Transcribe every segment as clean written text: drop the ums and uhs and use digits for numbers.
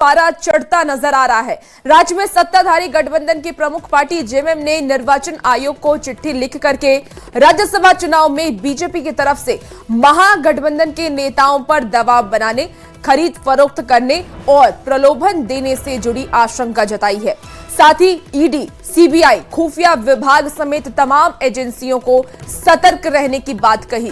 पारा चढ़ता नजर आ रहा है। राज्य में सत्ताधारी गठबंधन की प्रमुख पार्टी जेएमएम ने निर्वाचन आयोग को चिट्ठी लिख करके राज्यसभा चुनाव में बीजेपी की तरफ से महागठबंधन के नेताओं पर दबाव बनाने, खरीद फरोख्त करने और प्रलोभन देने से जुड़ी आशंका जताई है। साथ ही ईडी, सीबीआई, खुफिया विभाग समेत तमाम एजेंसियों को सतर्क रहने की बात कही।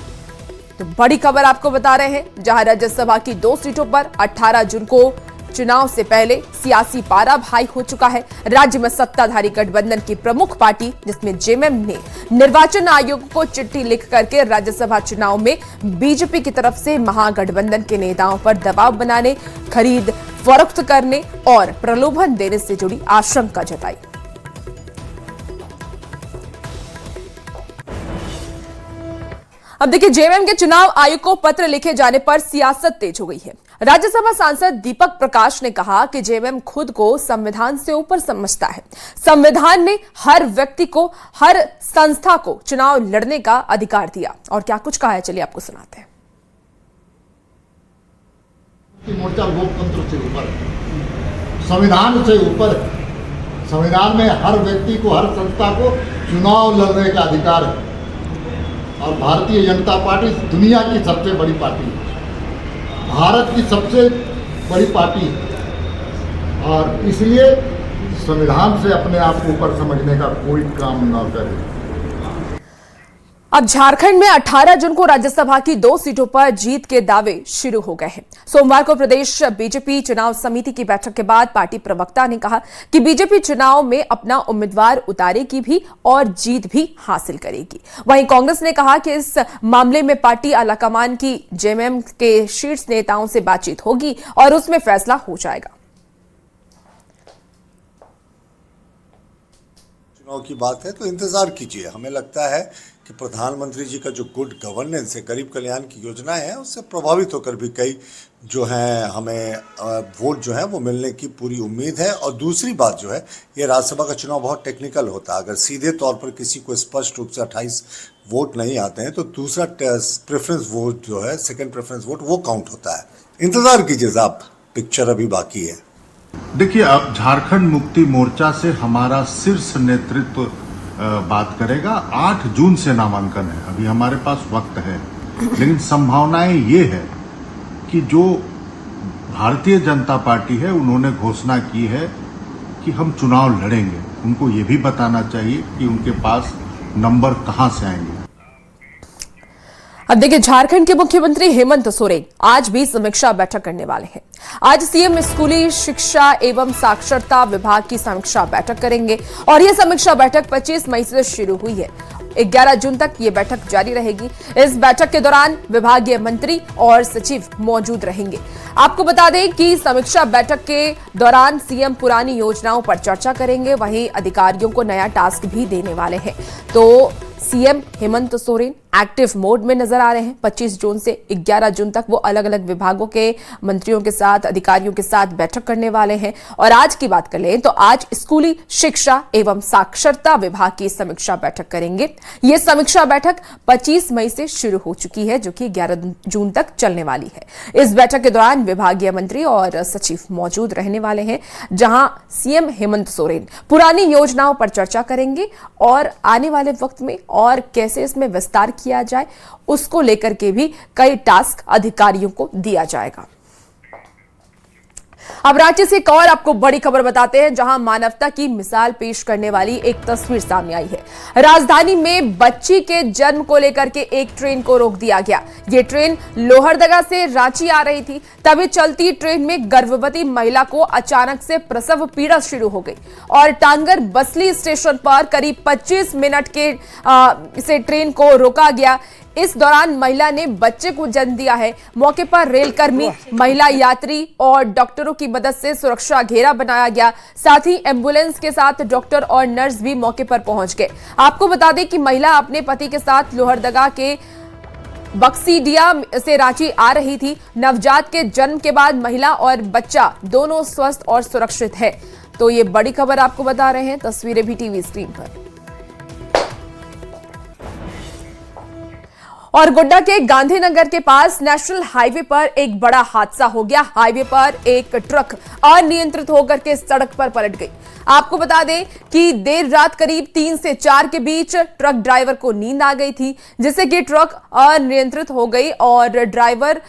तो बड़ी खबर आपको बता रहे हैं, जहां राज्यसभा की 2 सीटों पर 18 जून को चुनाव से पहले सियासी पारा भाई हो चुका है। राज्य में सत्ताधारी गठबंधन की प्रमुख पार्टी जिसमें जेएमएम ने निर्वाचन आयोग को चिट्ठी लिख करके राज्यसभा चुनाव में बीजेपी की तरफ से महागठबंधन के नेताओं पर दबाव बनाने, खरीद फरोख्त करने और प्रलोभन देने से जुड़ी आशंका जताई। अब देखिए, जेएमएम के चुनाव आयोग को पत्र लिखे जाने पर सियासत तेज हो गई है। राज्यसभा सांसद दीपक प्रकाश ने कहा कि जेएमएम खुद को संविधान से ऊपर समझता है। संविधान ने हर व्यक्ति को, हर संस्था को चुनाव लड़ने का अधिकार दिया। और क्या कुछ कहा है, चलिए आपको सुनाते हैं। मोर्चा लोकतंत्र से ऊपर, संविधान से ऊपर, संविधान में हर व्यक्ति को, हर संस्था को चुनाव लड़ने का अधिकार है। और भारतीय जनता पार्टी दुनिया की सबसे बड़ी पार्टी है, भारत की सबसे बड़ी पार्टी है, और इसलिए संविधान से अपने आप को ऊपर समझने का कोई काम न करे। अब झारखंड में 18 जून को राज्यसभा की 2 सीटों पर जीत के दावे शुरू हो गए हैं। सोमवार को प्रदेश बीजेपी चुनाव समिति की बैठक के बाद पार्टी प्रवक्ता ने कहा कि बीजेपी चुनाव में अपना उम्मीदवार उतारेगी भी और जीत भी हासिल करेगी। वहीं कांग्रेस ने कहा कि इस मामले में पार्टी आलाकमान की जेएमएम के शीर्ष नेताओं से बातचीत होगी और उसमें फैसला हो जाएगा। चुनाव की बात है तो इंतजार कीजिए। हमें लगता है कि प्रधानमंत्री जी का जो गुड गवर्नेंस है, गरीब कल्याण की योजनाएं हैं, उससे प्रभावित होकर भी कई जो हैं हमें वोट जो है वो मिलने की पूरी उम्मीद है। और दूसरी बात जो है, ये राज्यसभा का चुनाव बहुत टेक्निकल होता है। अगर सीधे तौर पर किसी को स्पष्ट रूप से 28 वोट नहीं आते हैं तो दूसरा प्रेफरेंस वोट जो है, सेकेंड प्रेफरेंस वोट, वो काउंट होता है। इंतजार कीजिए साहब, पिक्चर अभी बाकी है। देखिए, अब झारखंड मुक्ति मोर्चा से हमारा शीर्ष नेतृत्व बात करेगा। 8 जून से नामांकन है, अभी हमारे पास वक्त है, लेकिन संभावनाएं ये है कि जो भारतीय जनता पार्टी है उन्होंने घोषणा की है कि हम चुनाव लड़ेंगे। उनको ये भी बताना चाहिए कि उनके पास नंबर कहां से आएंगे। अब देखिए, झारखंड के मुख्यमंत्री हेमंत सोरेन आज भी समीक्षा बैठक करने वाले हैं। आज सीएम स्कूली शिक्षा एवं साक्षरता विभाग की समीक्षा बैठक करेंगे और यह समीक्षा बैठक 25 मई से शुरू हुई है। 11 जून तक ये बैठक जारी रहेगी। इस बैठक के दौरान विभागीय मंत्री और सचिव मौजूद रहेंगे। आपको बता दें कि समीक्षा बैठक के दौरान सीएम पुरानी योजनाओं पर चर्चा करेंगे, वहीं अधिकारियों को नया टास्क भी देने वाले हैं। तो CM Hemant Soren active mode में नजर आ रहे हैं। 25 जून से 11 जून तक वो अलग अलग विभागों के मंत्रियों के साथ, अधिकारियों के साथ बैठक करने वाले हैं। और आज की बात कर लें तो आज स्कूली शिक्षा एवं साक्षरता विभाग की समीक्षा बैठक करेंगे। ये समीक्षा बैठक 25 मई से शुरू हो चुकी है, जो कि 11 जून तक चलने वाली है। इस बैठक के दौरान विभागीय मंत्री और सचिव मौजूद रहने वाले हैं, जहां सीएम हेमंत सोरेन पुरानी योजनाओं पर चर्चा करेंगे और आने वाले वक्त में और कैसे इसमें विस्तार किया जाए उसको लेकर के भी कई टास्क अधिकारियों को दिया जाएगा। अब राज्य से एक और आपको बड़ी खबर बताते हैं, जहां मानवता की मिसाल पेश करने वाली एक तस्वीर सामने आई है। राजधानी में बच्ची के जन्म को लेकर के एक ट्रेन को रोक दिया गया। यह ट्रेन लोहरदगा से रांची आ रही थी, तभी चलती ट्रेन में गर्भवती महिला को अचानक से प्रसव पीड़ा शुरू हो गई और टांगर बसली स्टेशन पर करीब 25 मिनट के से ट्रेन को रोका गया। इस दौरान महिला ने बच्चे को जन्म दिया है। मौके पर रेलकर्मी, महिला यात्री और डॉक्टरों की मदद से सुरक्षा घेरा बनाया गया। साथ ही एम्बुलेंस के साथ डॉक्टर और नर्स भी मौके पर पहुंच गए। आपको बता दें कि महिला अपने पति के साथ लोहरदगा के बक्सीडिया से रांची आ रही थी। नवजात के जन्म के बाद महिला और बच्चा दोनों स्वस्थ और सुरक्षित है। तो ये बड़ी खबर आपको बता रहे हैं, तस्वीरें भी टीवी स्क्रीन पर। और गोड्डा के गांधीनगर के पास नेशनल हाईवे पर एक बड़ा हादसा हो गया। हाईवे पर एक ट्रक अनियंत्रित होकर के सड़क पर पलट गई। आपको बता दें कि देर रात करीब 3 से 4 के बीच ट्रक ड्राइवर को नींद आ गई थी, जिससे कि ट्रक अनियंत्रित हो गई और ड्राइवर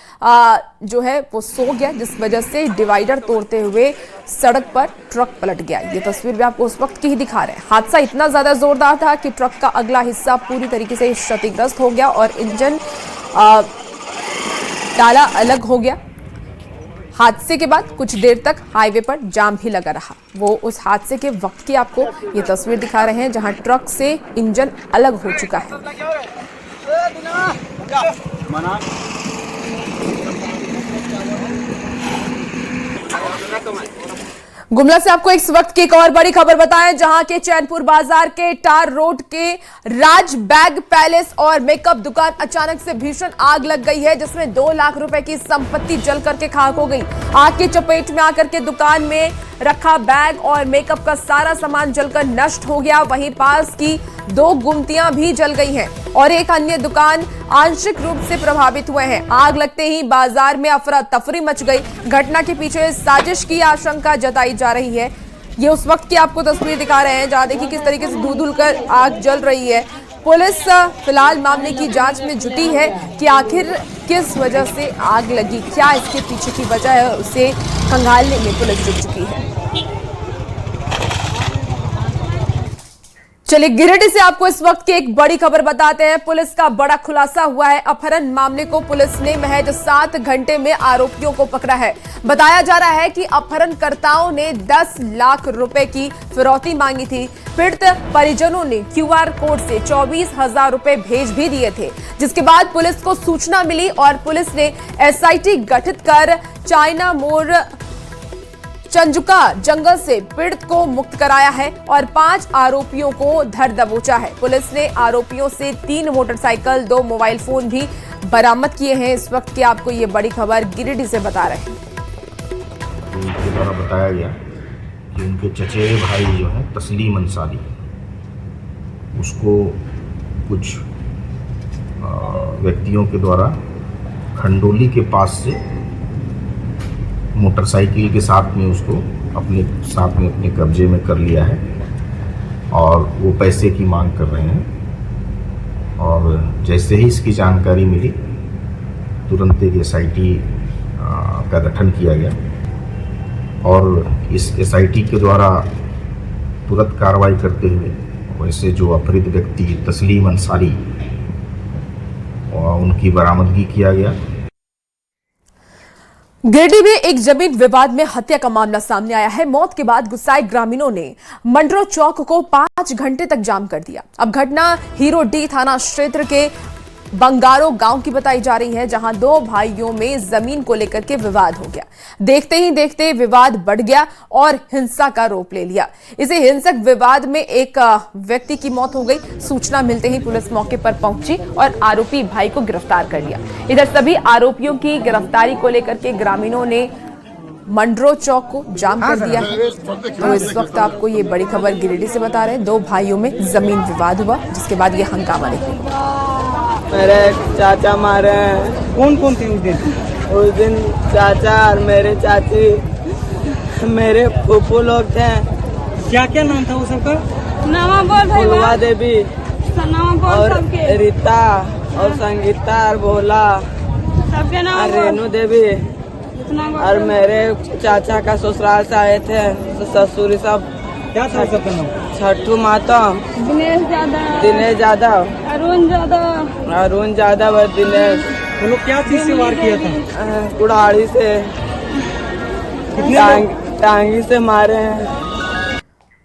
जो है वो सो गया, जिस वजह से डिवाइडर तोड़ते हुए सड़क पर ट्रक पलट गया। ये तस्वीर भी आपको उस वक्त की ही दिखा रहे हैं। हादसा इतना ज्यादा जोरदार था कि ट्रक का अगला हिस्सा पूरी तरीके से क्षतिग्रस्त हो गया और इंजन ताला अलग हो गया। हादसे के बाद कुछ देर तक हाईवे पर जाम भी लगा रहा। वो उस हादसे के वक्त की आपको ये तस्वीर दिखा रहे हैं जहां ट्रक से इंजन अलग हो चुका है। गुमला से आपको इस वक्त की एक और बड़ी खबर बताएं, जहां के चैनपुर बाजार के टार रोड के राज बैग पैलेस और मेकअप दुकान अचानक से भीषण आग लग गई है, जिसमें 2 लाख रुपए की संपत्ति जल करके खाक हो गई। आग की चपेट में आकर के दुकान में रखा बैग और मेकअप का सारा सामान जलकर नष्ट हो गया। वहीं पास की 2 गुमतियां भी जल गई हैं और एक अन्य दुकान आंशिक रूप से प्रभावित हुए हैं। आग लगते ही बाजार में अफरा तफरी मच गई। घटना के पीछे साजिश की आशंका जताई जा रही है। ये उस वक्त की आपको तस्वीर दिखा रहे हैं जहां देखिए किस तरीके से धुल कर आग जल रही है। पुलिस फिलहाल मामले की जांच में जुटी है कि आखिर किस वजह से आग लगी, क्या इसके पीछे की वजह है, उसे खंगालने में पुलिस जुट चुकी है। चलिए गिरिडीह से आपको इस वक्त की एक बड़ी खबर बताते हैं। पुलिस का बड़ा खुलासा हुआ है। अपहरण मामले को पुलिस ने महज 7 घंटे में आरोपियों को पकड़ा है। बताया जा रहा है कि अपहरणकर्ताओं ने 10 लाख रुपए की फिरौती मांगी थी। पीड़ित परिजनों ने QR कोड से 24,000 रुपए भेज भी दिए थे, जिसके बाद पुलिस को सूचना मिली और पुलिस ने SIT गठित कर चाइना मोड़ चंजुका जंगल से पीड़ित को मुक्त कराया है और 5 आरोपियों को धर दबोचा है। पुलिस ने आरोपियों से 3 मोटरसाइकिल, 2 मोबाइल फोन भी बरामद किए हैं। इस वक्त की आपको ये बड़ी खबर गिरिडीह से बता रहे हैं। उनके द्वारा बताया गया कि उनके चचेरे भाई जो है तस्लीम अंसारी, उसको कुछ व्यक्तियों के द्वारा खंडोली के पास से मोटरसाइकिल के साथ में उसको अपने कब्जे में कर लिया है और वो पैसे की मांग कर रहे हैं। और जैसे ही इसकी जानकारी मिली तुरंत एक SIT का गठन किया गया और इस SIT के द्वारा तुरंत कार्रवाई करते हुए वैसे जो अपहृत व्यक्ति तस्लीम अंसारी उनकी बरामदगी किया गया। गिरिडीह में एक जमीन विवाद में हत्या का मामला सामने आया है। मौत के बाद गुस्साए ग्रामीणों ने मंडरो चौक को 5 घंटे तक जाम कर दिया। अब घटना हीरोडीह थाना क्षेत्र के बंगारो गांव की बताई जा रही है, जहां 2 भाइयों में जमीन को लेकर के विवाद हो गया। देखते ही देखते विवाद बढ़ गया और हिंसा का रूप ले लिया। इसे हिंसक विवाद में एक व्यक्ति की मौत हो गई। सूचना मिलते ही पुलिस मौके पर पहुंची और आरोपी भाई को गिरफ्तार कर लिया। इधर सभी आरोपियों की गिरफ्तारी को लेकर के ग्रामीणों ने मंडरो चौक को जाम कर दिया है। तो इस वक्त आपको ये बड़ी खबर गिरिडीह से बता रहे हैं। 2 भाइयों में जमीन विवाद हुआ, जिसके बाद ये हंगामा देखने को मिला। मेरे चाचा मारे हैं। कौन थे उस दिन चाचा और मेरे चाची, मेरे फूफू लोग थे। क्या क्या नाम था वो सबका? नामा बोल भाई, फुलवा देवी नामा बोल और सबके, रीता और संगीता और भोला सबके नाम और बोल। रेनू देवी इतना बोल। और मेरे चाचा का ससुराल से आए थे ससुरी सब। क्या था सबका नाम? छठू मातम, दिनेश यादव, अरुण यादव और दिनेश। वो लोग क्या चीज से वार किया था? कुड़ाड़ी से, टांगी से मारे हैं।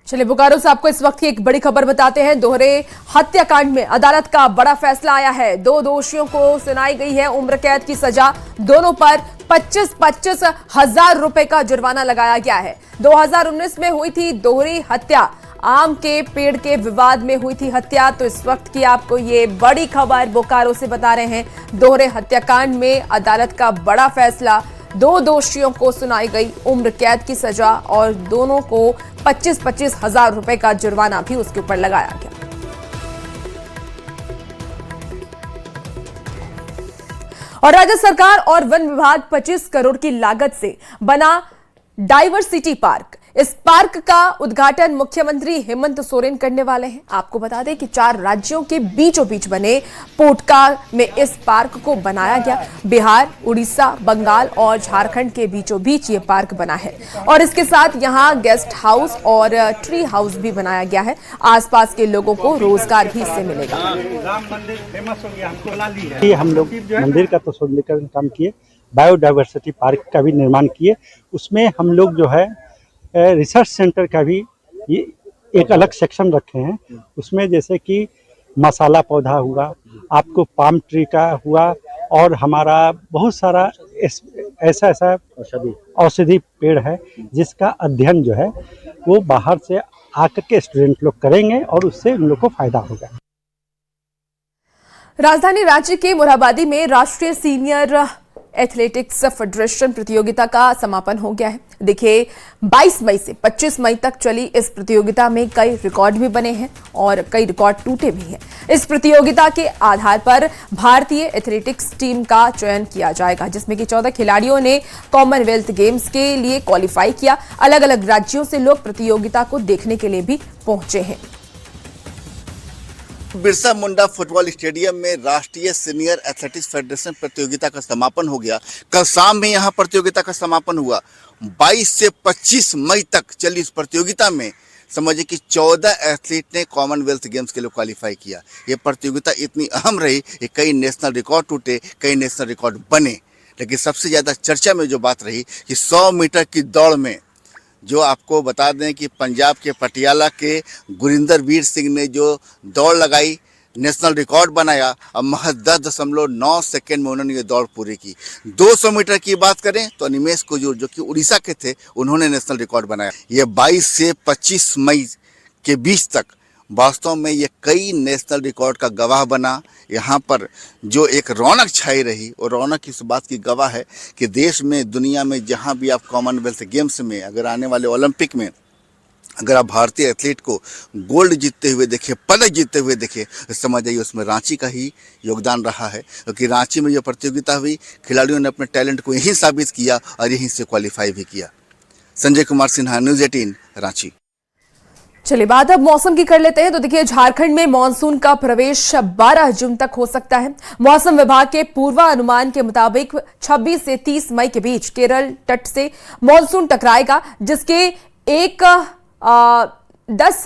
चलिए बोकारो से आपको इस वक्त की एक बड़ी खबर बताते हैं। दोहरे हत्याकांड में अदालत का बड़ा फैसला आया है। 2 दोषियों को सुनाई गई है उम्र कैद की सजा। दोनों पर 25-25 हजार रुपए का जुर्माना लगाया गया है। 2019 में हुई थी दोहरी हत्या। आम के पेड़ के विवाद में हुई थी हत्या। तो इस वक्त की आपको ये बड़ी खबर बोकारो से बता रहे हैं। दोहरे हत्याकांड में अदालत का बड़ा फैसला। 2 दोषियों को सुनाई गई उम्र कैद की सजा और दोनों को 25-25 हजार रुपए का जुर्माना भी उसके ऊपर लगाया गया। और राज्य सरकार और वन विभाग 25 करोड़ की लागत से बना डाइवर्सिटी पार्क, इस पार्क का उद्घाटन मुख्यमंत्री हेमंत सोरेन करने वाले हैं। आपको बता दें कि 4 राज्यों के बीचों बीच बने पोटका में इस पार्क को बनाया गया। बिहार, उड़ीसा, बंगाल और झारखंड के बीचों बीच ये पार्क बना है और इसके साथ यहाँ गेस्ट हाउस और ट्री हाउस भी बनाया गया है। आसपास के लोगों को रोजगार भी इससे मिलेगा। राम मंदिर फेमस हो गया, हमको ला ली है। कि हम लोग मंदिर का तो सौंदर्यीकरण काम किए, बायोडाइवर्सिटी पार्क का भी निर्माण किए। उसमें हम लोग जो है रिसर्च सेंटर का भी ये एक अलग सेक्शन रखे हैं। उसमें जैसे कि मसाला पौधा हुआ, आपको पाम ट्री का हुआ और हमारा बहुत सारा ऐसा औषधि पेड़ है जिसका अध्ययन जो है वो बाहर से आकर के स्टूडेंट लोग करेंगे और उससे उन लोग को फायदा होगा। राजधानी रांची के मोरहाबादी में राष्ट्रीय सीनियर एथलेटिक्स फेडरेशन प्रतियोगिता का समापन हो गया है। देखिए, 22 मई से 25 मई तक चली इस प्रतियोगिता में कई रिकॉर्ड भी बने हैं और कई रिकॉर्ड टूटे भी हैं। इस प्रतियोगिता के आधार पर भारतीय एथलेटिक्स टीम का चयन किया जाएगा, जिसमें कि 14 खिलाड़ियों ने कॉमनवेल्थ गेम्स के लिए क्वालिफाई किया। अलग अलग राज्यों से लोग प्रतियोगिता को देखने के लिए भी पहुंचे हैं। बिरसा मुंडा फुटबॉल स्टेडियम में राष्ट्रीय सीनियर एथलेटिक्स फेडरेशन प्रतियोगिता का समापन हो गया। कल शाम में यहां प्रतियोगिता का समापन हुआ। 22 से 25 मई तक चली इस प्रतियोगिता में समझिए कि 14 एथलीट ने कॉमनवेल्थ गेम्स के लिए क्वालिफाई किया। ये प्रतियोगिता इतनी अहम रही कि कई नेशनल रिकॉर्ड टूटे, कई नेशनल रिकॉर्ड बने, लेकिन सबसे ज़्यादा चर्चा में जो बात रही कि 100 मीटर की दौड़ में जो आपको बता दें कि पंजाब के पटियाला के गुरिंदर वीर सिंह ने जो दौड़ लगाई, नेशनल रिकॉर्ड बनाया और महज 10.9 सेकेंड में उन्होंने ये दौड़ पूरी की। 200 मीटर की बात करें तो अनिमेश कुजूर जो कि उड़ीसा के थे, उन्होंने नेशनल रिकॉर्ड बनाया। ये 22 से 25 मई के बीच तक वास्तव में ये कई नेशनल रिकॉर्ड का गवाह बना। यहाँ पर जो एक रौनक छाई रही और रौनक इस बात की गवाह है कि देश में, दुनिया में जहाँ भी आप कॉमनवेल्थ गेम्स में, अगर आने वाले ओलंपिक में अगर आप भारतीय एथलीट को गोल्ड जीतते हुए देखें, पदक जीतते हुए देखें, तो समझ जाइए उसमें रांची का ही योगदान रहा है, क्योंकि रांची में जो प्रतियोगिता हुई, खिलाड़ियों ने अपने टैलेंट को यहीं साबित किया और यहीं से क्वालिफाई भी किया। संजय कुमार सिन्हा, न्यूज़ 18, रांची। चलिए बात अब मौसम की कर लेते हैं। तो देखिए, झारखंड में मानसून का प्रवेश 12 जून तक हो सकता है। मौसम विभाग के पूर्वानुमान के मुताबिक 26 से 30 मई के बीच केरल तट से मानसून टकराएगा, जिसके 10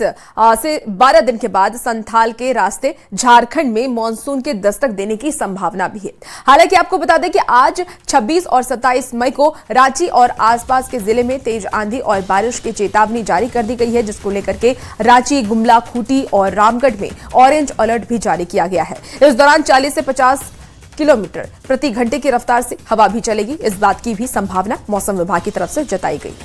से 12 दिन के बाद संथाल के रास्ते झारखंड में मानसून के दस्तक देने की संभावना भी है। हालांकि आपको बता दें कि आज 26 और 27 मई को रांची और आसपास के जिले में तेज आंधी और बारिश की चेतावनी जारी कर दी गई है, जिसको लेकर के रांची, गुमला, खूंटी और रामगढ़ में ऑरेंज अलर्ट भी जारी किया गया है। इस दौरान 40 से 50 किलोमीटर प्रति घंटे की रफ्तार से हवा भी चलेगी। इस बात की भी संभावना मौसम विभाग की तरफ से जताई गई।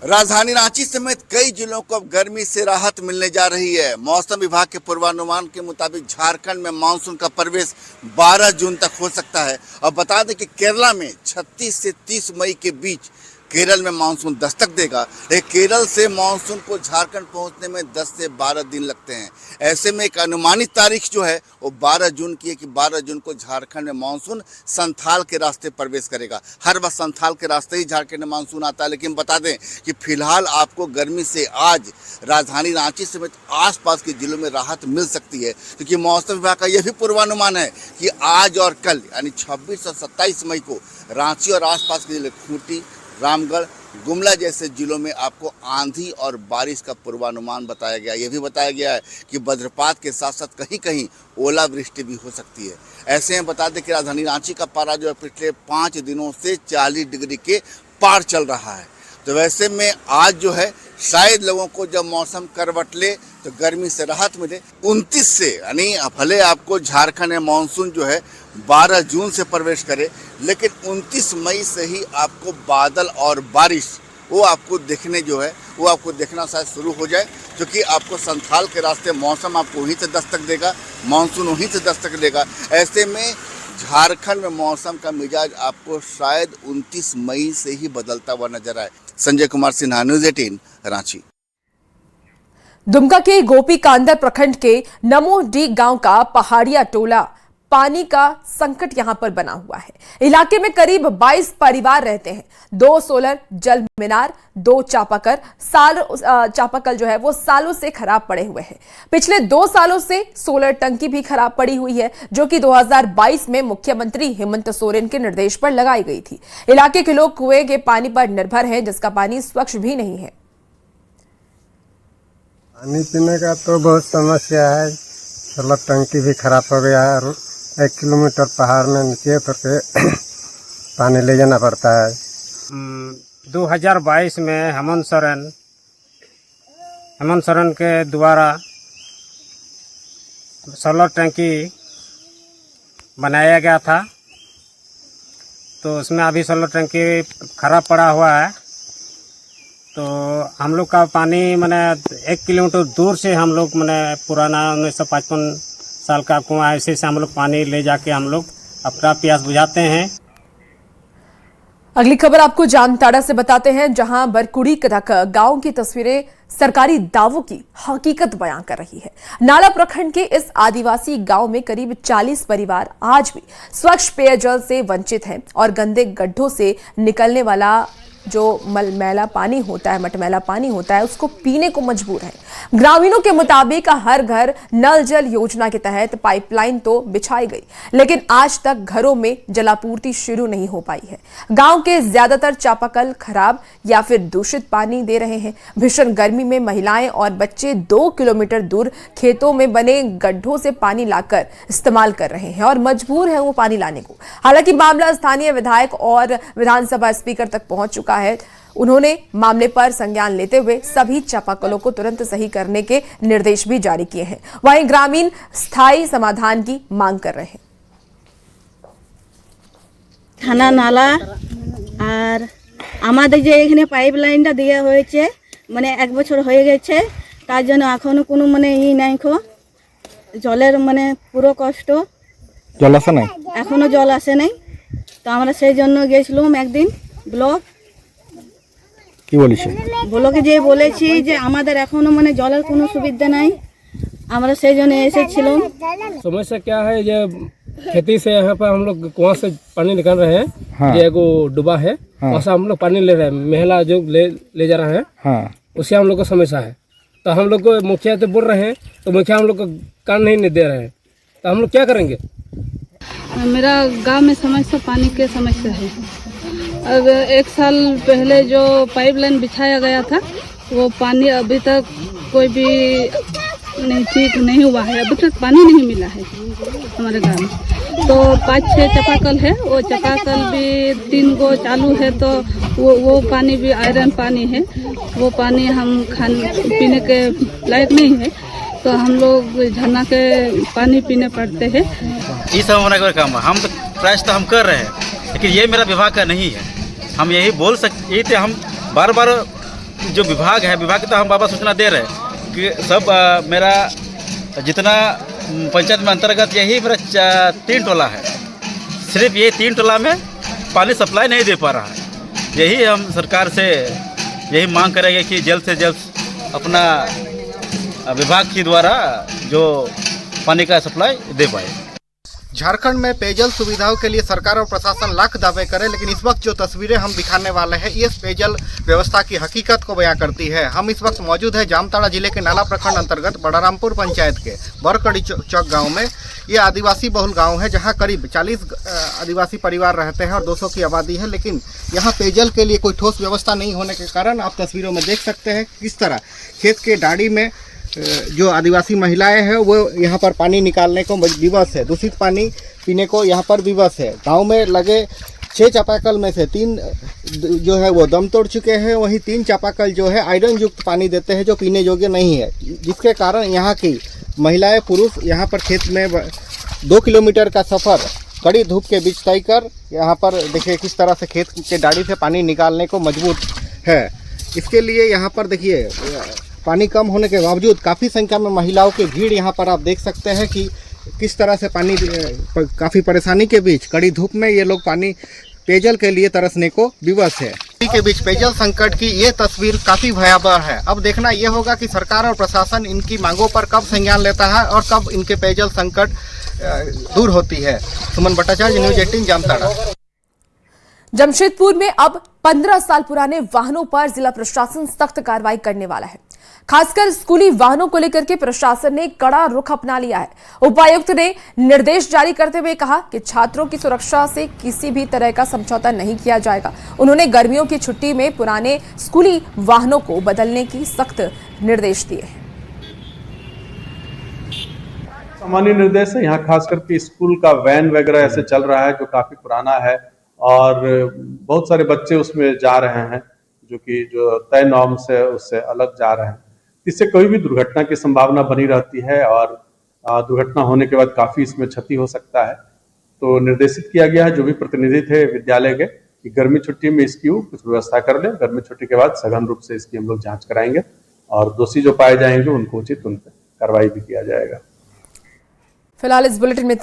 राजधानी रांची समेत कई जिलों को अब गर्मी से राहत मिलने जा रही है। मौसम विभाग के पूर्वानुमान के मुताबिक झारखंड में मानसून का प्रवेश 12 जून तक हो सकता है। और बता दें कि केरला में 36 से 30 मई के बीच केरल में मानसून दस्तक देगा। लेकिन केरल से मानसून को झारखंड पहुंचने में 10 से 12 दिन लगते हैं। ऐसे में एक अनुमानित तारीख जो है वो 12 जून की है कि 12 जून को झारखंड में मानसून संथाल के रास्ते प्रवेश करेगा। हर बार संथाल के रास्ते ही झारखंड में मानसून आता है, लेकिन बता दें कि फिलहाल आपको गर्मी से आज राजधानी रांची समेत आसपास के जिलों में राहत मिल सकती है, क्योंकि मौसम विभाग का यह भी पूर्वानुमान है कि आज और कल यानी 26 और 27 मई को रांची और आसपास के जिले खूंटी, रामगढ़, गुमला जैसे जिलों में आपको आंधी और बारिश का पूर्वानुमान बताया गया। यह भी बताया गया है कि वज्रपात के साथ साथ कहीं कहीं ओलावृष्टि भी हो सकती है। ऐसे में बता दें कि राजधानी रांची का पारा जो है पिछले 5 दिनों से 40 डिग्री के पार चल रहा है। तो वैसे में आज जो है शायद लोगों को जब मौसम करवट ले तो गर्मी से राहत मिले। 29 से यानी भले आपको झारखंड में मानसून जो है 12 जून से प्रवेश करे, लेकिन 29 मई से ही आपको बादल और बारिश वो आपको देखना शायद शुरू हो जाए, क्योंकि आपको संथाल के रास्ते मौसम आपको वहीं से दस्तक देगा, मानसून वहीं से दस्तक देगा। ऐसे में झारखंड में मौसम का मिजाज आपको शायद 29 मई से ही बदलता हुआ नजर आए। संजय कुमार सिन्हा, न्यूज़ 18, रांची। दुमका के गोपी कांदर प्रखंड के नमोडी गांव का पहाड़िया टोला पानी का संकट यहां पर बना हुआ है। इलाके में करीब 22 परिवार रहते हैं। 2 सोलर जल मीनार, 2 चापाकल जो है वो सालों से खराब पड़े हुए हैं। पिछले 2 सालों से सोलर टंकी भी खराब पड़ी हुई है, जो कि 2022 में मुख्यमंत्री हेमंत सोरेन के निर्देश पर लगाई गई थी। इलाके के लोग कुएं के पानी पर निर्भर हैं, जिसका पानी स्वच्छ भी नहीं है। पानी पीने का तो बहुत समस्या है। सोलर टंकी भी खराब हो गया है और 1 किलोमीटर पहाड़ में नीचे उतर के पानी ले जाना पड़ता है। 2022 में हेमंत सोरेन के द्वारा सोलर टंकी बनाया गया था, तो उसमें अभी सोलर टंकी खराब पड़ा हुआ है। तो हम लोग का पानी मैंने 1 किलोमीटर दूर से हम लोग मैंने पुराना 1955 साल का कुआं ऐसे से हम लोग पानी ले जाके हम लोग अपना प्यास बुझाते हैं। अगली खबर आपको जामताड़ा से बताते हैं, जहां बरकुड़ी तक गांव की तस्वीरें सरकारी दावों की हकीकत बयां कर रही है। नाला प्रखंड के इस आदिवासी गांव में करीब 40 परिवार आज भी स्वच्छ पेयजल से वंचित हैं और गंदे गड्ढों से निकलने वाला जो मटमैला पानी होता है उसको पीने को मजबूर है। ग्रामीणों के मुताबिक हर घर नल जल योजना के तहत पाइपलाइन तो बिछाई गई, लेकिन आज तक घरों में जलापूर्ति शुरू नहीं हो पाई है। गांव के ज्यादातर चापाकल खराब या फिर दूषित पानी दे रहे हैं। भीषण गर्मी में महिलाएं और बच्चे 2 किलोमीटर दूर खेतों में बने गड्ढों से पानी लाकर इस्तेमाल कर रहे हैं और मजबूर है वो पानी लाने को। हालांकि मामला स्थानीय विधायक और विधानसभा स्पीकर तक पहुंच चुका है। उन्होंने मामले पर संज्ञान लेते हुए सभी चापाकलों को तुरंत सही करने के निर्देश भी जारी किए हैं। वहीं ग्रामीण स्थायी समाधान की मांग कर रहे हैं। থানা নালা আর আমাদের যে এখানে পাইপ লাইনটা দেওয়া হয়েছে মানে 1 বছর হয়ে গেছে, তার জন্য এখনো কোনো মানে নাই খো জলের মানে পুরো কষ্ট। জল আসে নাই, এখনো জল আসে নাই। তো আমরা সেই জন্য গেছিলাম একদিন ব্লক। কি বলেছে ব্লকে যে বলেছি যে আমাদের এখনো মানে জলের কোনো সুবিধা নাই, আমরা সেই জন্য এসেছিলাম। समस्या क्या है, ये खेती से यहाँ पर हम लोग कुआं से पानी निकाल रहे हैं। हाँ। ये एगो डुबा है, वहाँ से हम लोग पानी ले रहे हैं। महिला जो ले जा रहा है, हाँ, उससे हम लोग को समस्या है। तो हम लोग को मुखिया से बोल रहे हैं, तो मुखिया हम लोग को कान नहीं दे रहे हैं। तो हम लोग क्या करेंगे? मेरा गांव में समस्या पानी के समस्या है। अब 1 साल पहले जो पाइपलाइन बिछाया गया था वो पानी अभी तक कोई भी नहीं ठीक नहीं हुआ है। अभी तक पानी नहीं मिला है हमारे गांव में। तो 5-6 चापाकल है, वो चापाकल भी 3 गो चालू है। तो वो पानी भी आयरन पानी है, वो पानी हम पीने के लायक नहीं है। तो हम लोग झरना के पानी पीने पड़ते हैं। ये सब होने का काम है। हम तो प्रयास तो हम कर रहे हैं, लेकिन ये मेरा विभाग का नहीं है। हम यही बोल सकते, यही तो हम बार बार जो विभाग है, विभाग तो हम बाबा सूचना दे रहे हैं कि सब मेरा जितना पंचायत में अंतर्गत यही मेरा 3 टोला है। सिर्फ ये 3 टोला में पानी सप्लाई नहीं दे पा रहा है। यही हम सरकार से यही मांग करेंगे कि जल्द से जल्द अपना विभाग के द्वारा जो पानी का सप्लाई दे पाए। झारखंड में पेयजल सुविधाओं के लिए सरकार और प्रशासन लाख दावे करे, लेकिन इस वक्त जो तस्वीरें हम दिखाने वाले हैं ये पेयजल व्यवस्था की हकीकत को बयां करती है। हम इस वक्त मौजूद है जामताड़ा जिले के नाला प्रखंड अंतर्गत बड़ारामपुर पंचायत के बरकड़ी चौक गांव में। ये आदिवासी बहुल गांव है, जहां करीब 40 आदिवासी परिवार रहते हैं और 200 की आबादी है। लेकिन यहाँ पेयजल के लिए कोई ठोस व्यवस्था नहीं होने के कारण आप तस्वीरों में देख सकते हैं किस तरह खेत के डाड़ी में जो आदिवासी महिलाएं हैं वो यहाँ पर पानी निकालने को विवश है। दूषित पानी पीने को यहाँ पर विवश है। गांव में लगे 6 चापाकल में से 3 जो है वो दम तोड़ चुके हैं। वहीं 3 चापाकल जो है आयरन युक्त पानी देते हैं, जो पीने योग्य नहीं है, जिसके कारण यहाँ की महिलाएं पुरुष यहाँ पर खेत में 2 किलोमीटर का सफ़र कड़ी धूप के बीच तय कर यहाँ पर देखिए किस तरह से खेत के डाड़ी से पानी निकालने को मजबूर है। इसके लिए यहाँ पर देखिए पानी कम होने के बावजूद काफ़ी संख्या में महिलाओं की भीड़ यहाँ पर आप देख सकते हैं कि किस तरह से पानी काफ़ी परेशानी के बीच कड़ी धूप में ये लोग पानी पेयजल के लिए तरसने को विवश है। के बीच पेयजल संकट की ये तस्वीर काफी भयावह है। अब देखना यह होगा कि सरकार और प्रशासन इनकी मांगों पर कब संज्ञान लेता है और कब इनके पेयजल संकट दूर होती है। सुमन भट्टाचार्य, न्यूज 18, जामताड़ा। जमशेदपुर में अब 15 साल पुराने वाहनों पर जिला प्रशासन सख्त कार्रवाई करने वाला है। खासकर स्कूली वाहनों को लेकर के प्रशासन ने कड़ा रुख अपना लिया है। उपायुक्त ने निर्देश जारी करते हुए कहा कि छात्रों की सुरक्षा से किसी भी तरह का समझौता नहीं किया जाएगा। उन्होंने गर्मियों की छुट्टी में पुराने स्कूली वाहनों को बदलने की सख्त निर्देश दिए हैं। सामान्य निर्देश है, यहाँ खास करके स्कूल का वैन वगैरह ऐसे चल रहा है जो काफी पुराना है और बहुत सारे बच्चे उसमें जा रहे हैं जो तय नॉर्म से उससे अलग जा रहे हैं। इससे कोई भी दुर्घटना की संभावना बनी रहती है और दुर्घटना होने के बाद काफी इसमें क्षति हो सकता है। तो निर्देशित किया गया है जो भी प्रतिनिधि थे विद्यालय के कि गर्मी छुट्टी में इसकी कुछ व्यवस्था कर ले। गर्मी छुट्टी के बाद सघन रूप से इसकी हम लोग जांच कराएंगे और दोषी जो पाए जाएंगे उनको उचित उन पर कार्रवाई भी किया जाएगा। फिलहाल इस बुलेटिन में